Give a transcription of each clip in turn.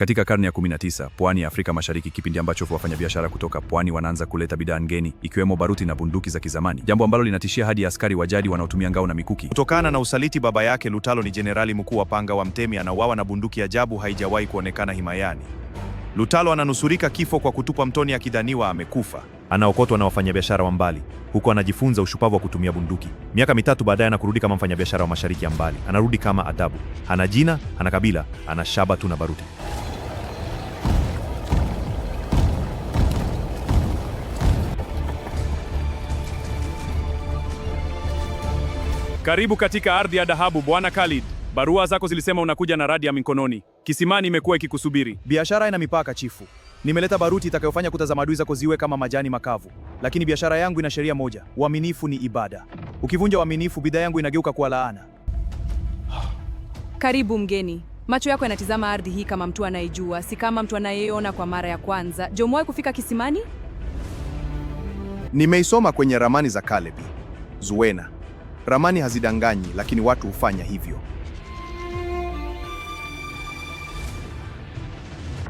Katika karne ya 19, pwani ya Afrika Mashariki, kipindi ambacho wafanyabiashara kutoka pwani wanaanza kuleta bidhaa ngeni ikiwemo baruti na bunduki za kizamani, jambo ambalo linatishia hadi askari wa jadi wanaotumia ngao na mikuki. Kutokana na usaliti baba yake, Lutalo ni jenerali mkuu wa panga wa Mtemi, anauawa na bunduki ajabu haijawahi kuonekana himayani. Lutalo ananusurika kifo kwa kutupwa mtoni akidhaniwa amekufa. Anaokotwa na wafanyabiashara wa mbali, huko anajifunza ushupavu wa kutumia bunduki. Miaka mitatu baadaye anakurudi kama mfanyabiashara wa mashariki ya mbali. Anarudi kama adabu. Hana jina, hana kabila, ana shaba tu na baruti. Karibu katika ardhi ya dhahabu, Bwana Khalid. Barua zako zilisema unakuja na radi ya mikononi. Kisimani imekuwa ikikusubiri. Biashara ina mipaka, chifu. Nimeleta baruti itakayofanya kuta za maadui zako ziwe kama majani makavu. Lakini biashara yangu ina sheria moja: uaminifu ni ibada. Ukivunja uaminifu, bidhaa yangu inageuka kuwa laana. Karibu mgeni. Macho yako yanatizama ardhi hii kama mtu anayejua, si kama mtu anayeona kwa mara ya kwanza. Je, umewahi kufika kisimani? Nimeisoma kwenye ramani za Caleb, Zuena. Ramani hazidanganyi, lakini watu hufanya hivyo.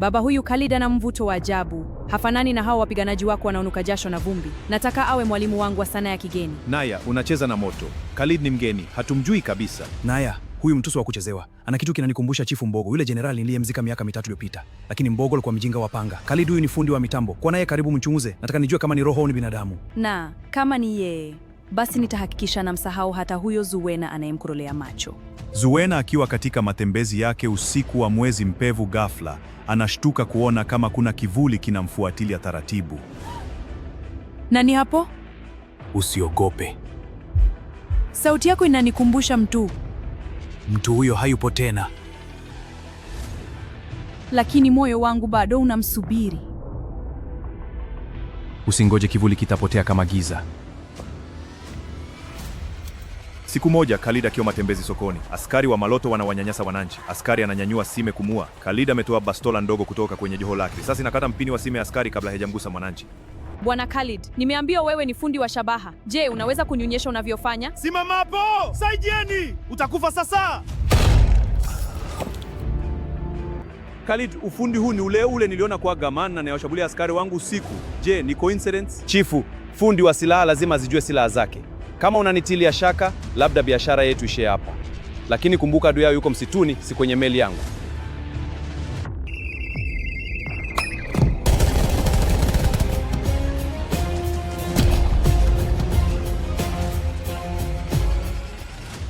Baba huyu Khalid ana mvuto wa ajabu. Hafanani na hao wapiganaji wako wanaonuka jasho na vumbi. Nataka awe mwalimu wangu wa sanaa ya kigeni. Naya, unacheza na moto. Khalid ni mgeni, hatumjui kabisa. Naya, huyu mtuso wa kuchezewa. Ana kitu kinanikumbusha Chifu Mbogo, yule jenerali niliyemzika miaka 3 iliyopita. Lakini Mbogo alikuwa mjinga wa panga. Khalid huyu ni fundi wa mitambo. Kwa naye karibu mchunguze. Nataka nijue kama ni roho au ni binadamu. Na kama ni yeye, basi nitahakikisha namsahau hata huyo Zuena anayemkurolea macho. Zuena akiwa katika matembezi yake usiku wa mwezi mpevu, ghafla anashtuka kuona kama kuna kivuli kinamfuatilia taratibu. Nani hapo? Usiogope. Sauti yako inanikumbusha mtu. Mtu huyo hayupo tena. Lakini moyo wangu bado unamsubiri. Usingoje kivuli kitapotea kama giza. Siku moja Khalid akiwa matembezi sokoni, askari wa maloto wanawanyanyasa wananchi. Askari ananyanyua sime kumua. Khalid ametoa bastola ndogo kutoka kwenye joho lake. Risasi inakata mpini wa sime ya askari kabla hajamgusa mwananchi. Bwana Khalid, nimeambiwa wewe ni fundi wa shabaha. Je, unaweza kunionyesha unavyofanya? Simama hapo! Saidieni! Utakufa sasa! Khalid, ufundi huu ni ule niliona kwa Gaman na nayoshambulia askari wangu usiku. Je, ni coincidence? Chifu, fundi wa silaha lazima azijue silaha zake. Kama unanitilia shaka, labda biashara yetu ishe hapa. Lakini kumbuka, adui yao yuko msituni, si kwenye meli yangu.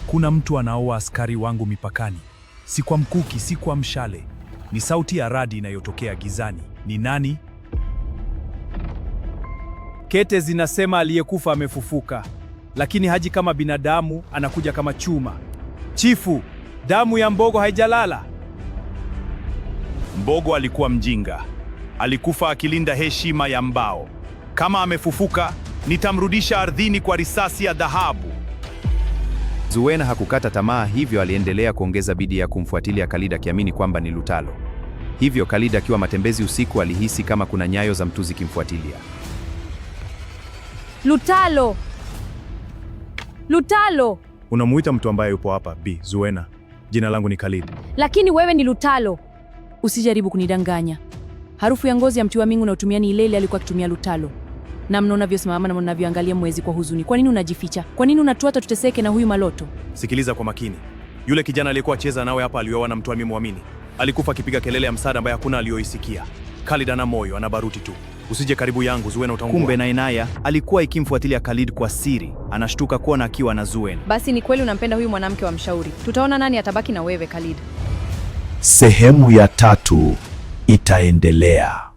Kuna mtu anaoa askari wangu mipakani. Si kwa mkuki, si kwa mshale. Ni sauti ya radi inayotokea gizani. Ni nani? Kete zinasema aliyekufa amefufuka. Lakini haji kama binadamu, anakuja kama chuma. Chifu, damu ya Mbogo haijalala. Mbogo alikuwa mjinga. Alikufa akilinda heshima ya Mbao. Kama amefufuka, nitamrudisha ardhini kwa risasi ya dhahabu. Zuena hakukata tamaa, hivyo aliendelea kuongeza bidii ya kumfuatilia Khalid, akiamini kwamba ni Lutalo. Hivyo Khalid akiwa matembezi usiku alihisi kama kuna nyayo za mtu zikimfuatilia. Lutalo! Lutalo! Unamuita mtu ambaye yupo hapa, Bi Zuena. Jina langu ni Khalid. Lakini wewe ni Lutalo. Usijaribu kunidanganya. Harufu ya ngozi ya mti wa mingu unaotumia ni ile ile alikuwa akitumia Lutalo. Na mnaona unavyosimama na unavyoangalia mwezi kwa huzuni. Kwa nini unajificha? Kwa nini unatuata tuteseke na huyu maloto? Sikiliza kwa makini. Yule kijana aliyekuwa cheza nawe hapa aliuawa na mtu aliyemwamini. Alikufa akipiga kelele ya msaada ambaye hakuna aliyoisikia. Khalid ana moyo, ana baruti tu. Usije karibu yangu, Zuena utaungua. Kumbe Nainaya alikuwa ikimfuatilia Khalid kwa siri. Anashtuka kuona akiwa na Zuena. Basi ni kweli unampenda huyu mwanamke wa mshauri. Tutaona nani atabaki na wewe, Khalid. Sehemu ya 3 itaendelea.